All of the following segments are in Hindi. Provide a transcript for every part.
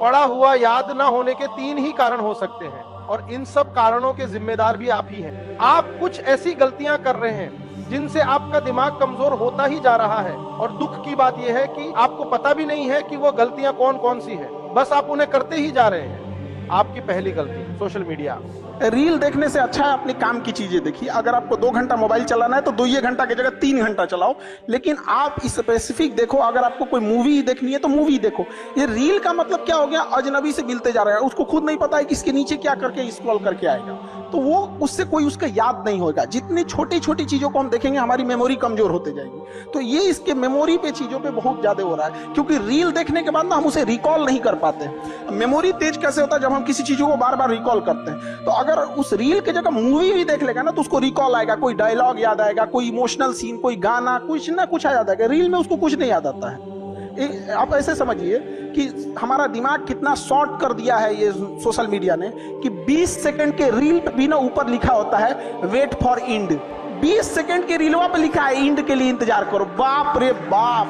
पढ़ा हुआ याद ना होने के 3 ही कारण हो सकते हैं और इन सब कारणों के जिम्मेदार भी आप ही हैं। आप कुछ ऐसी गलतियां कर रहे हैं जिनसे आपका दिमाग कमजोर होता ही जा रहा है और दुख की बात यह है कि आपको पता भी नहीं है कि वो गलतियां कौन कौन सी है, बस आप उन्हें करते ही जा रहे हैं। आपकी पहली गलती सोशल मीडिया। रील देखने से अच्छा है अपने काम की चीजें देखिए। अगर आपको 2 घंटा मोबाइल चलाना है तो 2 घंटा की जगह 3 घंटा चलाओ, लेकिन आप स्पेसिफिक देखो। अगर आपको कोई मूवी देखनी है तो मूवी देखो। ये रील का मतलब क्या हो गया, अजनबी से मिलते जा रहा है, उसको खुद नहीं पता है कि इसके नीचे क्या करके स्क्रॉल करके आएगा, तो वो उससे कोई उसका याद नहीं होगा। जितनी छोटी छोटी चीजों को हम देखेंगे हमारी मेमोरी कमजोर होते जाएगी। तो ये इसके मेमोरी पे चीजों पे बहुत ज्यादा हो रहा है, क्योंकि रील देखने के बाद ना हम उसे रिकॉल नहीं कर पाते। मेमोरी तेज कैसे होता है, जब हम किसी चीजों को बार बार रिकॉल करते हैं। तो अगर उस रील के जगह मूवी भी देख लेगा ना तो उसको रिकॉल आएगा, कोई डायलॉग याद आएगा, कोई इमोशनल सीन, कोई गाना, कुछ ना कुछ आ जाता है। रील में उसको कुछ नहीं याद आता है। आप ऐसे समझिए कि हमारा दिमाग कितना शॉर्ट कर दिया है ये सोशल मीडिया ने, कि 20 सेकंड के रील पे भी ना ऊपर लिखा होता है वेट फॉर इंड। 20 सेकंड के रीलवा पे लिखा है इंड के लिए इंतजार करो। बाप रे बाप।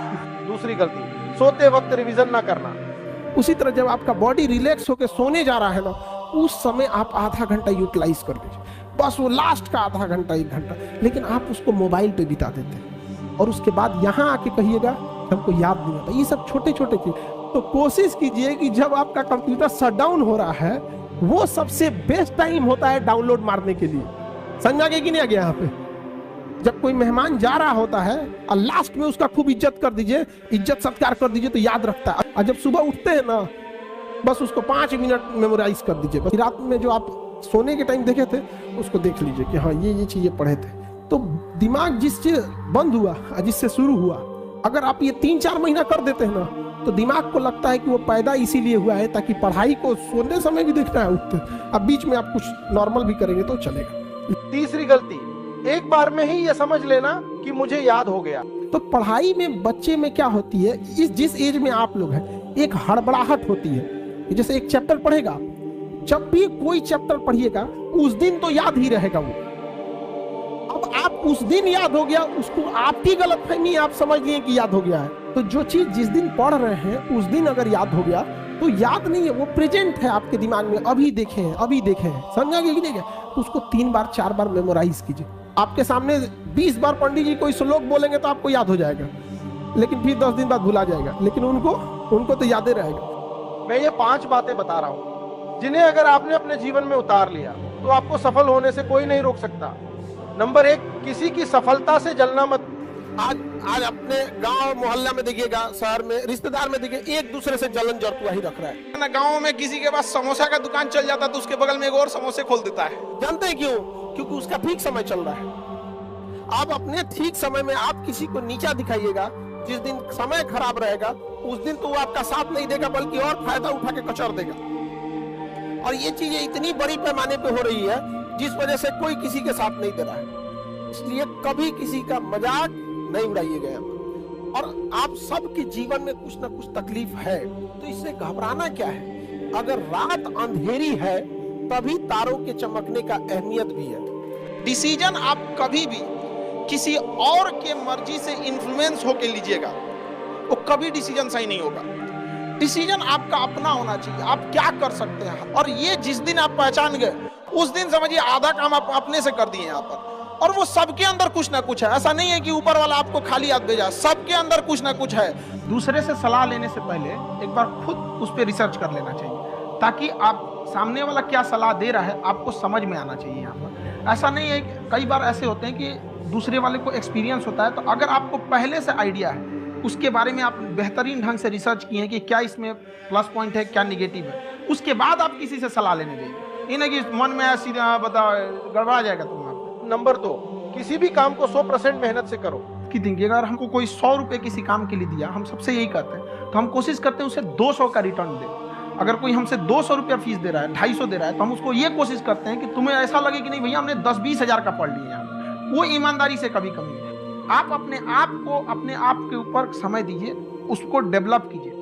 दूसरी गलती, सोते वक्त रिवीजन ना करना। उसी तरह जब आपका बॉडी रिलैक्स होकर सोने जा रहा है ना, उस समय आप आधा घंटा यूटिलाइज कर लीजिए, बस वो लास्ट का आधा घंटा 1 घंटा। लेकिन आप उसको मोबाइल पे बिता देते हैं और उसके बाद यहाँ आके कहिएगा हमको याद नहीं आता। ये सब छोटे छोटे चीज। तो कोशिश कीजिए कि जब आपका कंप्यूटर शट डाउन हो रहा है वो सबसे बेस्ट टाइम होता है डाउनलोड मारने के लिए। समझा कि नहीं आ गया यहाँ पे? जब कोई मेहमान जा रहा होता है और लास्ट में उसका खूब इज्जत कर दीजिए, इज्जत सत्कार कर दीजिए, तो याद रखता है। और जब सुबह उठते हैं ना, बस उसको 5 मिनट मेमोराइज कर दीजिए। बस रात में जो आप सोने के टाइम देखे थे उसको देख लीजिए कि हाँ ये चीजें पढ़े थे। तो दिमाग जिससे बंद हुआ जिससे शुरू हुआ, अगर आप ये 3-4 महीना कर देते हैं ना तो दिमाग को लगता है कि वो पैदा इसीलिए हुआ है ताकि पढ़ाई को सोने समय भी देखना है उठते। अब बीच में आप कुछ नॉर्मल भी करेंगे तो चलेगा। तीसरी गलती, एक बार में ही ये समझ लेना कि मुझे याद हो गया। तो पढ़ाई में बच्चे में क्या होती है, जिस एज में आप लोग हैं, एक हड़बड़ाहट होती है। जैसे एक चैप्टर पढ़ेगा, जब भी कोई चैप्टर पढ़िएगा उस दिन तो याद ही रहेगा वो। अब आप उस दिन याद हो गया, उसको आपकी गलतफहमी, आप समझ लिए कि याद हो गया है। तो जो चीज जिस दिन पढ़ रहे हैं उस दिन अगर याद हो गया तो याद नहीं है, वो प्रेजेंट है आपके दिमाग में, अभी देखे हैं, अभी देखे हैं। समझा कि नहीं? तो उसको 3 बार 4 बार मेमोराइज कीजिए। आपके सामने 20 बार पंडित जी कोई श्लोक बोलेंगे तो आपको याद हो जाएगा, लेकिन फिर 10 दिन बाद भुला जाएगा, लेकिन उनको तो याद ही रहेगा। मैं ये 5 बातें बता रहा हूं जिन्हें अगर आपने अपने जीवन में उतार लिया तो आपको सफल होने से कोई नहीं रोक सकता। नंबर 1, किसी की सफलता से जलना मत। आज अपने गांव मोहल्ला में देखिएगा, शहर में, रिश्तेदार में देखिए, एक दूसरे से जलन जरतुआ ही रख रहा है ना। गांव में किसी के पास समोसा का दुकान चल जाता तो उसके बगल में एक और समोसे खोल देता है। जानते हैं क्यों? क्योंकि उसका ठीक समय चल रहा है। आप अपने ठीक समय में आप किसी को नीचा दिखाइएगा, जिस दिन समय खराब रहेगा उस दिन तो वो आपका साथ नहीं देगा, बल्कि और फायदा उठा के कचर देगा। और ये चीजें इतनी बड़ी पैमाने पे हो रही है जिस वजह से कोई किसी के साथ नहीं दे रहा है। इसलिए कभी किसी का मजाक नहीं उड़ाइएगा। और आप सबके जीवन में कुछ ना कुछ तकलीफ है, तो इससे घबराना क्या है? अगर रात अंधेरी है तभी तारों के चमकने का अहमियत भी है। डिसीजन आप कभी भी किसी और के मर्जी से इन्फ्लुएंस होके लीजिएगा, वो कभी डिसीजन सही नहीं होगा। डिसीजन आपका अपना होना चाहिए, आप क्या कर सकते हैं। और ये जिस दिन आप पहचान गए उस दिन समझिए आधा काम आप अपने से कर दिए यहाँ पर। और वो सबके अंदर कुछ ना कुछ है, ऐसा नहीं है कि ऊपर वाला आपको खाली हाथ भेजा, सबके अंदर कुछ ना कुछ है। दूसरे से सलाह लेने से पहले एक बार खुद उस पर रिसर्च कर लेना चाहिए, ताकि आप सामने वाला क्या सलाह दे रहा है आपको समझ में आना चाहिए। यहाँ पर ऐसा नहीं है, कई बार ऐसे होते हैं कि दूसरे वाले को एक्सपीरियंस होता है, तो अगर आपको पहले से आइडिया है, उसके बारे में आप बेहतरीन ढंग से रिसर्च किए हैं कि क्या इसमें प्लस पॉइंट है, क्या निगेटिव है, उसके बाद आप किसी से सलाह लेने जाइए। ये नहीं कि मन में ऐसी बता गड़बड़ा जाएगा तुम्हारा। नंबर 2, किसी भी काम को 100% मेहनत से करो। कि देखिए, अगर हमको कोई 100 रुपए किसी काम के लिए दिया, हम सबसे यही करते हैं, तो हम कोशिश करते हैं उसे 200 का रिटर्न दें। अगर कोई हमसे 200 रुपया फीस दे रहा है, 250 दे रहा है, तो हम उसको ये कोशिश करते हैं कि तुम्हें ऐसा लगे कि नहीं भैया हमने 10-20 हज़ार का पढ़ लिया। वो ईमानदारी से कभी कमी है। आप अपने आप को अपने आप के ऊपर समय दीजिए, उसको डेवलप कीजिए।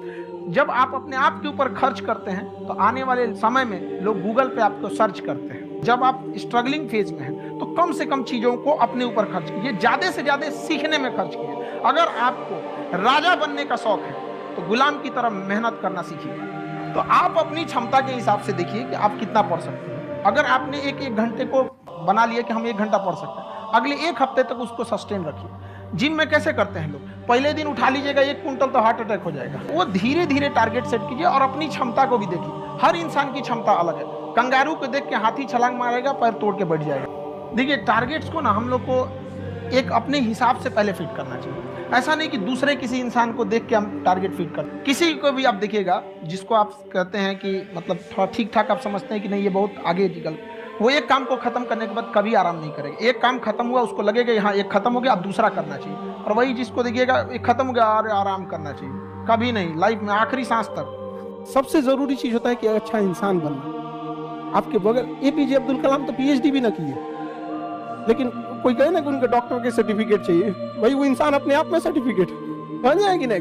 जब आप अपने आप के ऊपर खर्च करते हैं तो आने वाले समय में लोग गूगल पे आपको सर्च करते हैं। जब आप स्ट्रगलिंग फेज में हैं तो कम से कम चीजों को अपने ऊपर खर्च कीजिए, ज्यादा से ज्यादा सीखने में खर्च कीजिए। अगर आपको राजा बनने का शौक है तो गुलाम की तरह मेहनत करना सीखिए। तो आप अपनी क्षमता के हिसाब से देखिए कि आप कितना पढ़ सकते हैं। अगर आपने एक घंटे को बना लिया कि हम 1 घंटा पढ़ सकते हैं, अगले 1 हफ्ते तक उसको सस्टेन रखिए। जिम में कैसे करते हैं लोग, पहले दिन उठा लीजिएगा 1 क्विंटल तो हार्ट अटैक हो जाएगा। वो धीरे धीरे टारगेट सेट कीजिए और अपनी क्षमता को भी देखिए। हर इंसान की क्षमता अलग है। कंगारू को देख के हाथी छलांग मारेगा, पैर तोड़ के बैठ जाएगा। देखिए टारगेट्स को ना हम लोग को एक अपने हिसाब से पहले फिट करना चाहिए। ऐसा नहीं कि दूसरे किसी इंसान को देख के हम टारगेट फिट कर, किसी को भी आप देखिएगा जिसको आप कहते हैं कि मतलब थोड़ा ठीक ठाक आप समझते हैं कि नहीं ये बहुत आगे निकल, वो एक काम को खत्म करने के बाद कभी आराम नहीं करेगा। एक काम खत्म हुआ उसको लगेगा यहाँ एक खत्म हो गया अब दूसरा करना चाहिए, और वही जिसको देखिएगा एक खत्म हो गया और आराम करना चाहिए, कभी नहीं, लाइफ में आखिरी सांस तक। सबसे जरूरी चीज होता है कि अच्छा इंसान बनना। आपके बगैर APJ अब्दुल कलाम तो PhD भी ना किए, लेकिन कोई कहे ना कि उनके डॉक्टर के सर्टिफिकेट चाहिए, भाई वो इंसान अपने आप में सर्टिफिकेट बन जाएगी ना,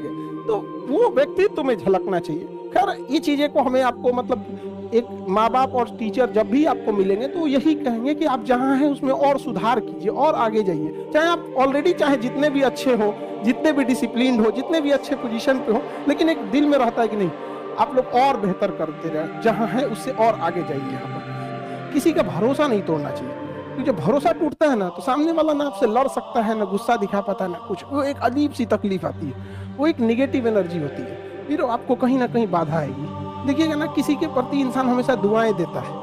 तो वो व्यक्तित्व में झलकना चाहिए। खैर ये चीजें को हमें आपको मतलब एक माँ बाप और टीचर जब भी आपको मिलेंगे तो यही कहेंगे कि आप जहाँ हैं उसमें और सुधार कीजिए और आगे जाइए। चाहे आप ऑलरेडी चाहे जितने भी अच्छे हो, जितने भी डिसिप्लिन हो, जितने भी अच्छे पोजीशन पे हो, लेकिन एक दिल में रहता है कि नहीं आप लोग और बेहतर करते रहे, जहाँ है उससे और आगे जाइए। यहाँ पर किसी का भरोसा नहीं तोड़ना चाहिए, क्योंकि जब भरोसा टूटता है ना तो सामने वाला ना आपसे लड़ सकता है, ना गुस्सा दिखा पाता है, ना कुछ। वो एक अजीब सी तकलीफ आती है, वो एक निगेटिव एनर्जी होती है, फिर आपको कहीं ना कहीं बाधा आएगी। देखिएगा ना किसी के प्रति इंसान हमेशा दुआएं देता है,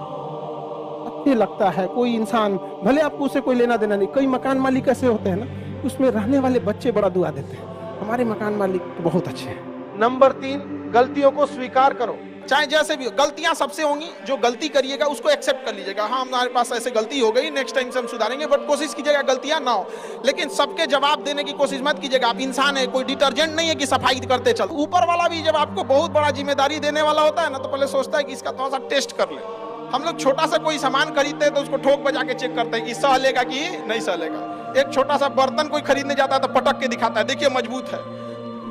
अच्छे लगता है। कोई इंसान भले आपको उससे कोई लेना देना नहीं, कई मकान मालिक ऐसे होते हैं ना, उसमें रहने वाले बच्चे बड़ा दुआ देते हैं, हमारे मकान मालिक तो बहुत अच्छे हैं। नंबर 3, गलतियों को स्वीकार करो। चाहे जैसे भी हो, गलतियां सबसे होंगी, जो गलती करिएगा उसको एक्सेप्ट कर लीजिएगा। हाँ हमारे पास ऐसे गलती हो गई, नेक्स्ट टाइम से हम सुधारेंगे, बट कोशिश कीजिएगा गलतियां ना हो। लेकिन सबके जवाब देने की कोशिश मत कीजिएगा। आप इंसान है, कोई डिटर्जेंट नहीं है कि सफाई करते चल। ऊपर वाला भी जब आपको बहुत बड़ा जिम्मेदारी देने वाला होता है ना, तो पहले सोचता है कि इसका थोड़ा सा टेस्ट कर ले। हम लोग छोटा सा कोई सामान खरीदते हैं तो उसको ठोक बजा के चेक करते हैं कि सह लेगा कि नहीं सह लेगा। एक छोटा सा बर्तन कोई खरीदने जाता है तो पटक के दिखाता है, देखिए मजबूत है।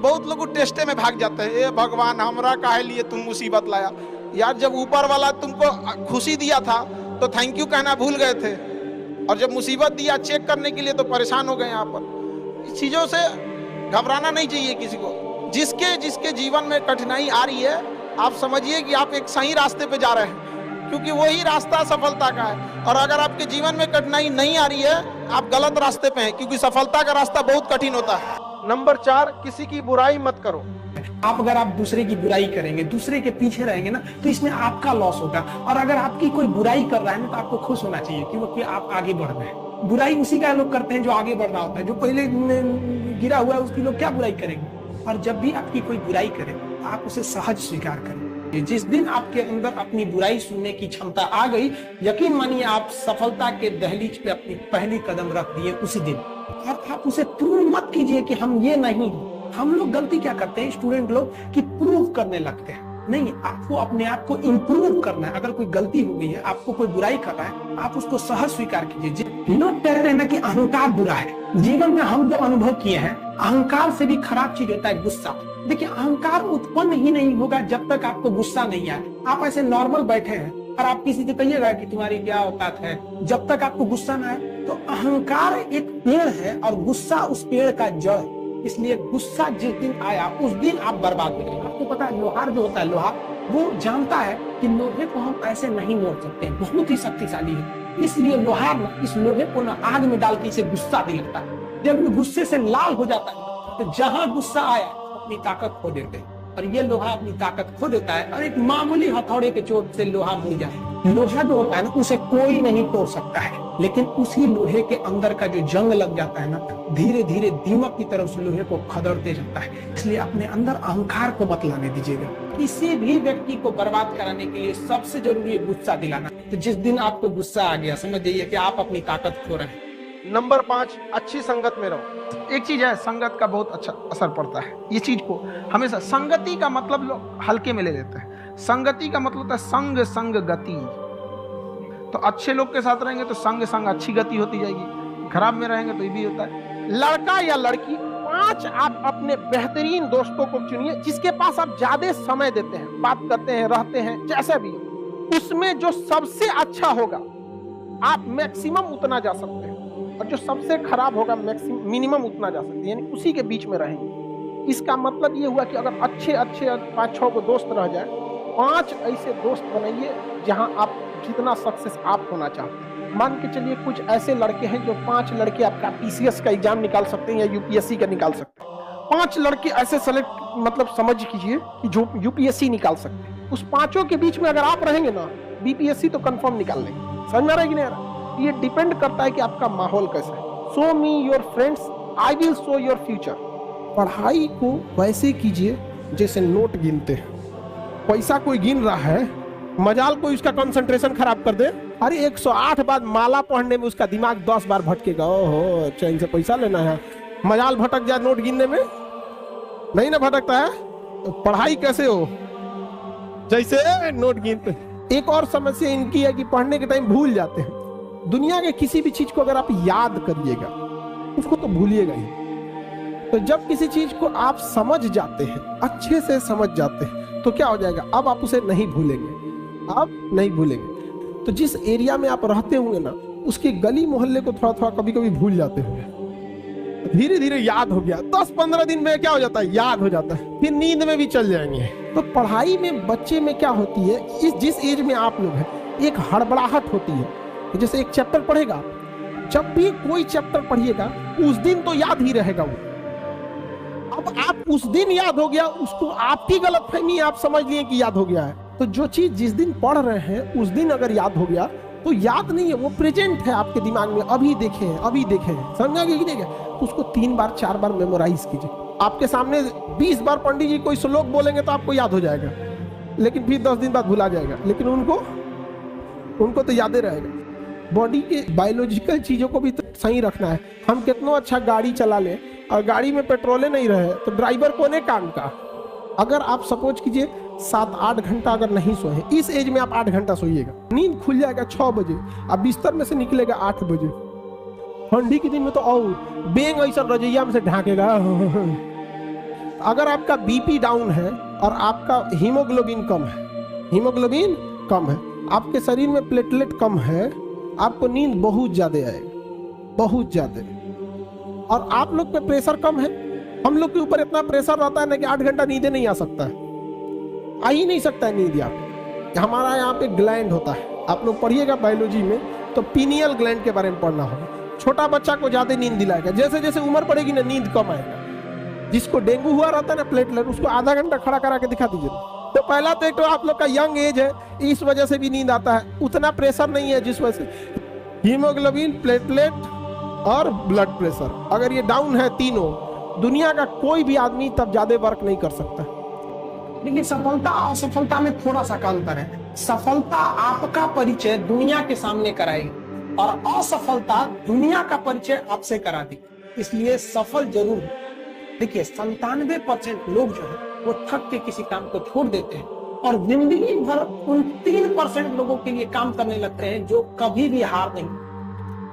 बहुत लोग टेस्टे में भाग जाते हैं, ए भगवान हमरा काहे लिए तुम मुसीबत लाया। यार जब ऊपर वाला तुमको खुशी दिया था तो थैंक यू कहना भूल गए थे, और जब मुसीबत दिया चेक करने के लिए तो परेशान हो गए। यहाँ पर इस चीजों से घबराना नहीं चाहिए किसी को। जिसके जिसके जीवन में कठिनाई आ रही है, आप समझिए कि आप एक सही रास्ते पे जा रहे हैं, क्योंकि वही रास्ता सफलता का है। और अगर आपके जीवन में कठिनाई नहीं आ रही है, आप गलत रास्ते पे हैं, क्योंकि सफलता का रास्ता बहुत कठिन होता है। नंबर 4, किसी की बुराई मत करो। अगर आप दूसरे की बुराई करेंगे, दूसरे के पीछे रहेंगे ना, तो इसमें आपका लॉस होगा। और अगर आपकी कोई बुराई कर रहा है ना, तो आपको खुश होना चाहिए क्योंकि आप आगे बढ़ रहे हैं। बुराई उसी का लोग करते हैं जो आगे बढ़ रहा होता है, जो पहले गिरा हुआ है उसकी लोग क्या बुराई करेंगे। और जब भी आपकी कोई बुराई करे, आप उसे सहज स्वीकार करें। जिस दिन आपके अंदर अपनी बुराई सुनने की क्षमता आ गई, यकीन मानिए आप सफलता के दहलीज पे अपनी पहली कदम रख दिए उसी दिन। और आप उसे प्रूव मत कीजिए कि हम ये नहीं। हम लोग गलती क्या करते हैं स्टूडेंट लोग, कि प्रूव करने लगते हैं। नहीं, आपको अपने आप को इम्प्रूव करना है। अगर कोई गलती हो गई है, आपको कोई बुराई कर रहा है, आप उसको सहज स्वीकार कीजिए। लोग कहते हैं ना कि अहंकार बुरा है। जीवन में हम जो अनुभव किए हैं, अहंकार से भी खराब चीज होता है गुस्सा। देखिए अहंकार उत्पन्न ही नहीं होगा जब तक आपको गुस्सा नहीं आए। आप ऐसे नॉर्मल बैठे हैं और आप किसी से कहिएगा कि तुम्हारी क्या औकात है, जब तक आपको गुस्सा ना आए। तो अहंकार एक पेड़ है और गुस्सा उस पेड़ का जड़। इसलिए गुस्सा जिस दिन आया उस दिन आप बर्बाद हो गए। आपको पता है लोहार जो होता है, लोहा वो जानता है कि लोहे को हम ऐसे नहीं मोड़ सकते, बहुत ही शक्तिशाली है। इसलिए लोहार ना इस लोहे को ना आग में डाल के इसे गुस्सा दिलाता है। जब वो गुस्से से लाल हो जाता है तो जहां गुस्सा आया अपनी ताकत खो देते हैं। और ये लोहा अपनी ताकत खो देता है और एक मामूली हथौड़े के चोट से लोहा मुड़ जाए। लोहा जो होता है ना उसे कोई नहीं तोड़ सकता है, लेकिन उसी लोहे के अंदर का जो जंग लग जाता है ना, धीरे धीरे दीमक की तरफ से लोहे को खदड़ते जाता है। इसलिए अपने अंदर अहंकार को मत लाने दीजिएगा। किसी भी व्यक्ति को बर्बाद कराने के लिए सबसे जरूरी है गुस्सा दिलाना। तो जिस दिन आपको गुस्सा आ गया, समझ जाइए कि आप अपनी ताकत खो रहे हैं। नंबर 5, अच्छी संगत में रहो। एक चीज है, संगत का बहुत अच्छा असर पड़ता है। ये चीज को हमेशा, संगति का मतलब लोग हल्के में ले लेते हैं। संगति का मतलब होता है संग संग गति। तो अच्छे लोग के साथ रहेंगे तो संग संग अच्छी गति होती जाएगी, खराब में रहेंगे तो ये भी होता है। लड़का या लड़की, 5 आप अपने बेहतरीन दोस्तों को चुनिए, जिसके पास आप ज्यादा समय देते हैं, बात करते हैं, रहते हैं, जैसे भी। उसमें जो सबसे अच्छा होगा आप मैक्सिमम उतना जा सकते हैं, और जो सबसे खराब होगा मिनिमम उतना जा सकते हैं, यानी उसी के बीच में रहेंगे। इसका मतलब ये हुआ कि अगर अच्छे 5-6 को दोस्त रह जाए 5 ऐसे दोस्त बनाइए जहां आप जितना सक्सेस आप होना चाहते हैं। मान के चलिए कुछ ऐसे लड़के हैं जो 5 लड़के आपका पीसीएस का एग्जाम निकाल सकते हैं या यूपीएससी का निकाल सकते हैं। 5 लड़के ऐसे सेलेक्ट मतलब समझ कीजिए कि जो यूपीएससी निकाल सकते हैं। उस 5 के बीच में अगर आप रहेंगे ना, बीपीएससी तो कंफर्म निकाल लेंगे। समझ में आ रहा है कि नहीं? ये डिपेंड करता है कि आपका माहौल कैसा है। Show me your friends, I will show your future. पढ़ाई को वैसे कीजिए जैसे नोट गिनते हैं। पैसा कोई गिन रहा है, मजाल कोई उसका कंसंट्रेशन खराब कर दे, अरे 108 बार माला पढ़ने में उसका दिमाग 10 बार भटकेगा। ओहो, चैन से पैसा लेना है, मजाल भटक जाए नोट गिनने में, नहीं ना भटकता है। तो पढ़ाई कैसे हो? जैसे नोट गिनते। एक और समस्या इनकी है कि पढ़ने के टाइम भूल जाते हैं। दुनिया के किसी भी चीज को अगर आप याद करिएगा, उसको तो भूलिएगा ही। तो जब किसी चीज को आप समझ जाते हैं, अच्छे से समझ जाते हैं, तो क्या हो जाएगा? अब आप उसे नहीं भूलेंगे, आप नहीं भूलेंगे। तो जिस एरिया में आप रहते होंगे ना, उसके गली मोहल्ले को थोड़ा थोड़ा कभी कभी भूल जाते होंगे, धीरे धीरे याद हो गया। 10-15 दिन में क्या हो जाता है? याद हो जाता है, फिर नींद में भी चल जाएंगे। तो पढ़ाई में बच्चे में क्या होती है, इस जिस एज में आप लोग हैं, एक हड़बड़ाहट होती है। जैसे एक चैप्टर पढ़ेगा, जब भी कोई चैप्टर पढ़िएगा उस दिन तो याद ही रहेगा वो। अब आप उस दिन याद हो गया, उसको आपकी गलतफहमी, आप समझ लिए कि याद हो गया है। तो जो चीज जिस दिन पढ़ रहे हैं उस दिन अगर याद हो गया तो याद नहीं है, वो प्रेजेंट है आपके दिमाग में, अभी देखे हैं, अभी देखे हैं। समझा कि नहीं? तो उसको 3 बार 4 बार मेमोराइज कीजिए। आपके सामने 20 बार पंडित जी कोई श्लोक बोलेंगे तो आपको याद हो जाएगा, लेकिन फिर 10 दिन बाद भुला जाएगा, लेकिन उनको तो याद ही रहेगा। बॉडी के बायोलॉजिकल चीजों को भी तो सही रखना है। हम कितना अच्छा गाड़ी चला लें और गाड़ी में पेट्रोल नहीं रहे तो ड्राइवर कोने काम का। अगर आप सपोज कीजिए 7-8 घंटा अगर नहीं सोए, इस एज में आप 8 घंटा सोइएगा, नींद खुल जाएगा 6 बजे, अब बिस्तर में से निकलेगा 8 बजे। ठंडी के दिन में तो और बेंग ऐसा रजैया में से ढाकेगा। अगर आपका बीपी डाउन है और आपका हीमोग्लोबिन कम है, आपके शरीर में प्लेटलेट कम है, आपको नींद बहुत ज्यादा आएगा, बहुत ज्यादा। और आप लोग पे प्रेशर कम है, हम लोग के ऊपर इतना प्रेशर रहता है ना कि 8 घंटा नींद नहीं आ सकता है, आ ही नहीं सकता है नींद। यहाँ हमारा यहाँ पे ग्लैंड होता है, आप लोग पढ़िएगा बायोलॉजी में तो पीनियल ग्लैंड के बारे में पढ़ना होगा। छोटा बच्चा को ज्यादा नींद दिलाएगा, जैसे जैसे उम्र बढ़ेगी ना नींद कम आएगा। जिसको डेंगू हुआ रहता है ना प्लेटलेट, उसको आधा घंटा खड़ा करा के दिखा दीजिए। तो पहला तो एक तो आप लोग का यंग एज है, इस वजह से भी नींद आता है, उतना प्रेशर नहीं है जिस वजह से हीमोग्लोबिन, प्लेटलेट और ब्लड प्रेशर अगर ये डाउन है तीनों, दुनिया का कोई भी आदमी तब ज्यादा वर्क नहीं कर सकता। लेकिन सफलता असफलता में थोड़ा सा अंतर है। सफलता आपका परिचय दुनिया के सामने कराएगी और असफलता दुनिया का परिचय आपसे करा दी। इसलिए सफल जरूर हो। देखिए 97% लोग जो है वो थक के किसी काम को छोड़ देते हैं और जिंदगी भर उन 3% लोगों के लिए काम करने लगते हैं जो कभी भी हार नहीं।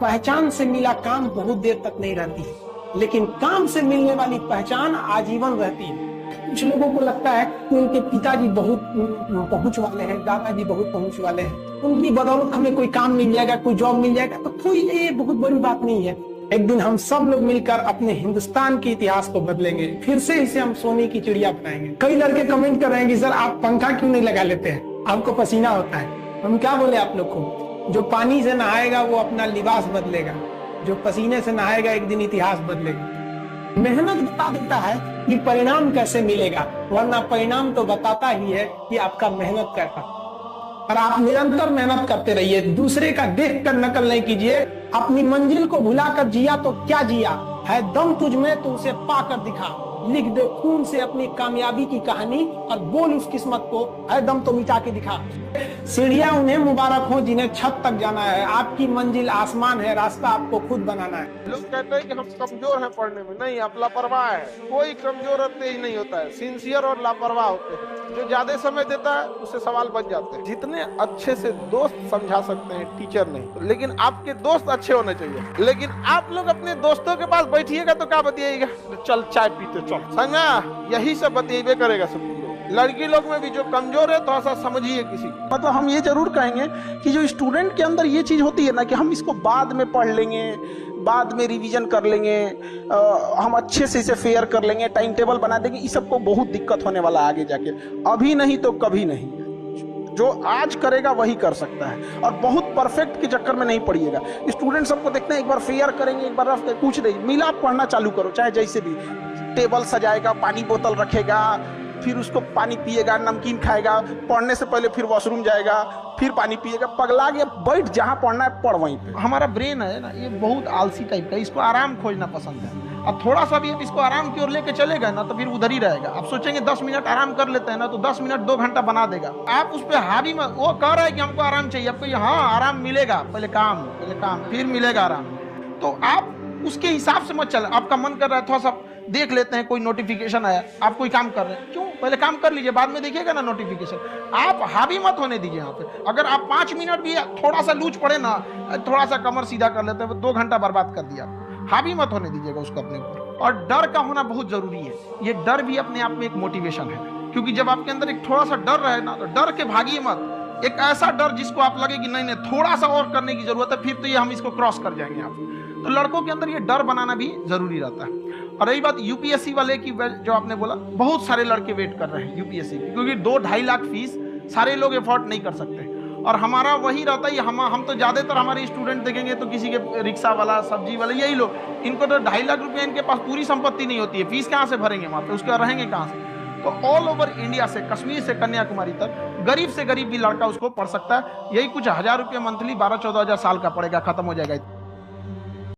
पहचान से मिला काम बहुत देर तक नहीं रहती है, लेकिन काम से मिलने वाली पहचान आजीवन रहती है। कुछ लोगों को लगता है कि उनके पिताजी बहुत पहुंच वाले हैं, दादाजी बहुत पहुंच वाले हैं, उनकी बदौलत हमें कोई काम मिल जाएगा, कोई जॉब मिल जाएगा, तो कोई ये बहुत बड़ी बात नहीं है। एक दिन हम सब लोग मिलकर अपने हिंदुस्तान के इतिहास को बदलेंगे, फिर से इसे हम सोने की चिड़िया बनाएंगे। कई लड़के कमेंट कर रहे हैं कि सर आप पंखा क्यों नहीं लगा लेते हैं, आपको पसीना होता है। हम क्या बोले आप लोग को, जो पानी से नहाएगा वो अपना लिबास बदलेगा, जो पसीने से नहाएगा एक दिन इतिहास बदलेगा। मेहनत बता देता है कि परिणाम कैसे मिलेगा, वरना परिणाम तो बताता ही है कि आपका मेहनत कैसा। और आप निरंतर मेहनत करते रहिए, दूसरे का देख कर नकल नहीं कीजिए। अपनी मंजिल को भुलाकर जिया तो क्या जिया है, दम तुझ में तो उसे पाकर दिखा। लिख दे खून से अपनी कामयाबी की कहानी और बोल उस किस्मत को है दम तो मिटा के दिखा। सीढ़ियां उन्हें मुबारक हो जिन्हें छत तक जाना है, आपकी मंजिल आसमान है, रास्ता आपको खुद बनाना है। लोग कहते हैं कि हम कमजोर हैं पढ़ने में, नहीं, आप लापरवाह है। कोई कमजोर होते ही नहीं होता है, सिंसियर और लापरवाह होते हैं। जो ज्यादा समय देता है उससे सवाल बन जाते हैं। जितने अच्छे से दोस्त समझा सकते हैं, टीचर नहीं, लेकिन आपके दोस्त अच्छे होने चाहिए। लेकिन आप लोग अपने दोस्तों के पास बैठिएगा तो क्या बतियाएगा, चल चाय पीते चल, समझा, यही सब बतियाबे करेगा सब लोग। लड़की लोग में भी जो कमजोर है थोड़ा सा समझिए किसी। मतलब हम ये जरूर कहेंगे कि जो स्टूडेंट के अंदर ये चीज होती है ना कि हम इसको बाद में पढ़ लेंगे, बाद में रिवीजन कर लेंगे, हम अच्छे से इसे फेयर कर लेंगे, टाइम टेबल बना देंगे, इस सबको बहुत दिक्कत होने वाला आगे जाके। अभी नहीं तो कभी नहीं। जो आज करेगा वही कर सकता है, और बहुत परफेक्ट के चक्कर में नहीं पड़िएगा। स्टूडेंट सबको देखते हैं, एक बार फेयर करेंगे, एक बार रफ, कुछ नहीं मिला, पढ़ना चालू करो, चाहे जैसे भी। टेबल सजाएगा, पानी बोतल रखेगा, फिर उसको पानी पिएगा, नमकीन खाएगा, पढ़ने से पहले फिर वॉशरूम जाएगा, फिर पानी पिएगा, पगला गया। बैठ, जहां पढ़ना है पढ़ वहीं पे। हमारा ब्रेन है ना, ये बहुत आलसी टाइप का, इसको आराम खोजना पसंद है। अब थोड़ा सा भी अब इसको आराम की ओर लेके चले गए ना तो फिर उधर ही रहेगा। आप सोचेंगे 10 मिनट आराम कर लेते हैं ना, तो 10 मिनट 2 घंटा बना देगा। आप उस पर हावी मत, वो कह रहा है कि हमको आराम चाहिए, आपको हाँ आराम मिलेगा, पहले काम फिर मिलेगा आराम। तो आप उसके हिसाब से मत चले। आपका मन कर रहा है थोड़ा सा देख लेते हैं, कोई नोटिफिकेशन आया, आप कोई काम कर रहे हैं, क्यों, पहले काम कर लीजिए, बाद में देखिएगा ना नोटिफिकेशन। आप हावी मत होने दीजिए यहाँ पे। अगर आप 5 मिनट भी थोड़ा सा लूज पड़े ना, थोड़ा सा कमर सीधा कर लेते हैं, 2 घंटा बर्बाद कर दिया। हावी मत होने दीजिएगा उसको अपने ऊपर। और डर का होना बहुत जरूरी है। ये डर भी अपने आप में एक मोटिवेशन है, क्योंकि जब आपके अंदर एक थोड़ा सा डर रहे ना, तो डर के भागिए मत। एक ऐसा डर जिसको आप लगे कि नहीं थोड़ा सा और करने की जरूरत है, फिर तो ये हम इसको क्रॉस कर जाएंगे आप। तो लड़कों के अंदर ये डर बनाना भी जरूरी रहता है। और रही बात यूपीएससी वाले की, जो आपने बोला, बहुत सारे लड़के वेट कर रहे हैं यूपीएससी की, क्योंकि 2-2.5 लाख फीस सारे लोग एफोर्ड नहीं कर सकते। और हमारा वही रहता है, हम तो ज्यादातर हमारे स्टूडेंट देखेंगे तो किसी के रिक्शा वाला, सब्जी वाला, यही लोग, इनको तो 2.5 लाख रुपया इनके पास पूरी संपत्ति नहीं होती है, फीस कहाँ से भरेंगे वहाँ पे, उसके रहेंगे कहाँ से। तो ऑल ओवर इंडिया से, कश्मीर से कन्याकुमारी तक, गरीब से गरीब भी लड़का उसको पढ़ सकता है। यही कुछ 1000 रुपये मंथली, 12-14 हज़ार साल का पड़ेगा, खत्म हो जाएगा।